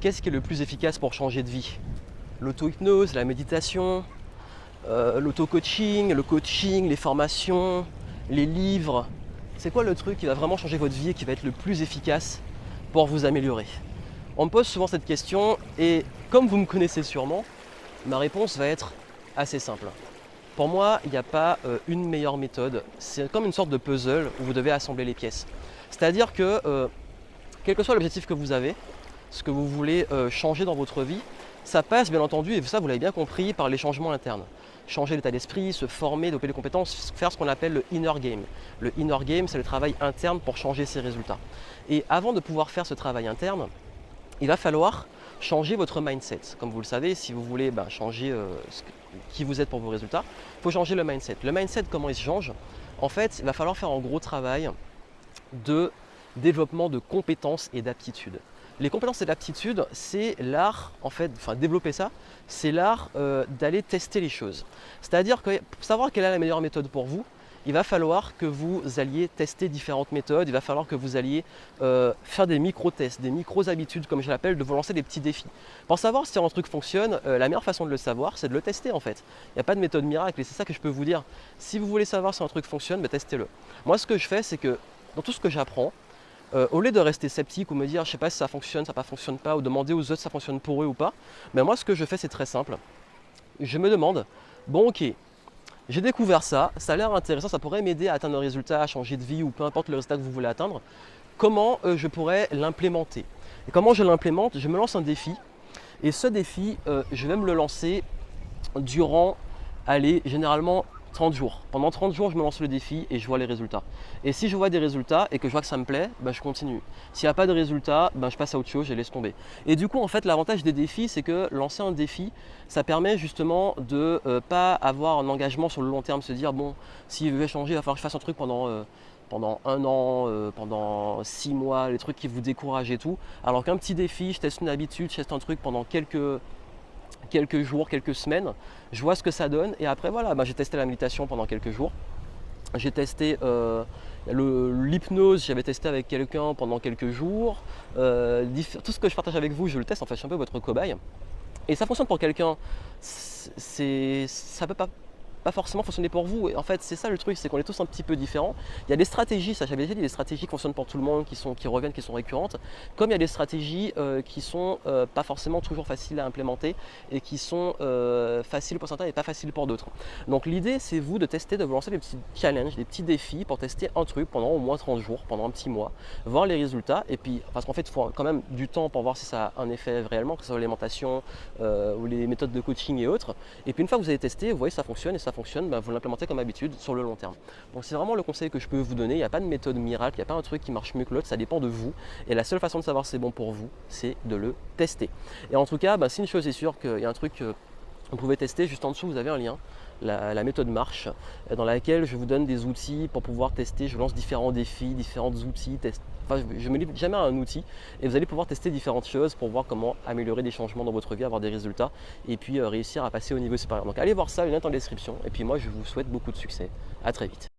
qu'est-ce qui est le plus efficace pour changer de vie? L'auto-hypnose, la méditation, l'auto-coaching, le coaching, les formations, les livres. C'est quoi le truc qui va vraiment changer votre vie et qui va être le plus efficace pour vous améliorer? On me pose souvent cette question et comme vous me connaissez sûrement, ma réponse va être assez simple. Pour moi, il n'y a pas une meilleure méthode. C'est comme une sorte de puzzle où vous devez assembler les pièces. C'est-à-dire que quel que soit l'objectif que vous avez, ce que vous voulez changer dans votre vie, ça passe bien entendu, et ça vous l'avez bien compris, par les changements internes. Changer l'état d'esprit, se former, développer les compétences, faire ce qu'on appelle le inner game. Le inner game, c'est le travail interne pour changer ses résultats. Et avant de pouvoir faire ce travail interne, il va falloir changer votre mindset. Comme vous le savez, si vous voulez changer qui vous êtes pour vos résultats, il faut changer le mindset. Le mindset, comment il se change? En fait, il va falloir faire un gros travail de développement de compétences et d'aptitudes. Les compétences et l'aptitude, c'est l'art, en fait, développer ça, c'est l'art d'aller tester les choses. C'est-à-dire que pour savoir quelle est la meilleure méthode pour vous, il va falloir que vous alliez tester différentes méthodes, il va falloir que vous alliez faire des micro-tests, des micro-habitudes, comme je l'appelle, de vous lancer des petits défis. Pour savoir si un truc fonctionne, la meilleure façon de le savoir, c'est de le tester en fait. Il n'y a pas de méthode miracle et c'est ça que je peux vous dire. Si vous voulez savoir si un truc fonctionne, testez-le. Moi, ce que je fais, c'est que dans tout ce que j'apprends, au lieu de rester sceptique ou me dire je sais pas si ça fonctionne, ça ne fonctionne pas, ou demander aux autres si ça fonctionne pour eux ou pas, moi ce que je fais c'est très simple. Je me demande, bon ok, j'ai découvert ça, ça a l'air intéressant, ça pourrait m'aider à atteindre un résultat, à changer de vie ou peu importe le résultat que vous voulez atteindre. Comment je pourrais l'implémenter? Et comment je l'implémente? Je me lance un défi et ce défi, je vais me le lancer durant, allez, généralement 30 jours. Pendant 30 jours, je me lance le défi et je vois les résultats. Et si je vois des résultats et que je vois que ça me plaît, je continue. S'il n'y a pas de résultats, je passe à autre chose, je laisse tomber. Et du coup, en fait, l'avantage des défis, c'est que lancer un défi, ça permet justement de pas avoir un engagement sur le long terme, se dire bon, si je veux changer, il va falloir que je fasse un truc pendant un an, pendant 6 mois, les trucs qui vous découragent et tout. Alors qu'un petit défi, je teste une habitude, je teste un truc pendant quelques jours, quelques semaines, je vois ce que ça donne et après voilà, j'ai testé la méditation pendant quelques jours, j'ai testé l'hypnose, j'avais testé avec quelqu'un pendant quelques jours, tout ce que je partage avec vous, je le teste, en fait je suis un peu votre cobaye et ça fonctionne pour quelqu'un, ça peut pas forcément fonctionner pour vous. Et en fait, c'est ça le truc, c'est qu'on est tous un petit peu différents. Il y a des stratégies, ça j'avais déjà dit, des stratégies qui fonctionnent pour tout le monde, qui reviennent, qui sont récurrentes, comme il y a des stratégies qui sont pas forcément toujours faciles à implémenter et qui sont faciles pour certains et pas faciles pour d'autres. Donc l'idée, c'est vous de tester, de vous lancer des petits challenges, des petits défis pour tester un truc pendant au moins 30 jours, pendant un petit mois, voir les résultats. Et puis, parce qu'en fait, il faut quand même du temps pour voir si ça a un effet réellement, que ce soit l'alimentation ou les méthodes de coaching et autres. Et puis une fois que vous avez testé, vous voyez ça fonctionne et ça fonctionne, vous l'implémentez comme habitude sur le long terme. Donc c'est vraiment le conseil que je peux vous donner. Il n'y a pas de méthode miracle, il n'y a pas un truc qui marche mieux que l'autre, ça dépend de vous. Et la seule façon de savoir si c'est bon pour vous, c'est de le tester. Et en tout cas, si une chose est sûre, qu'il y a un truc que vous pouvez tester, juste en dessous vous avez un lien, la méthode marche, dans laquelle je vous donne des outils pour pouvoir tester. Je lance différents défis, différents outils, je me limite jamais à un outil et vous allez pouvoir tester différentes choses pour voir comment améliorer des changements dans votre vie, avoir des résultats et puis réussir à passer au niveau supérieur. Donc allez voir ça, le lien est en description et puis moi je vous souhaite beaucoup de succès. À très vite.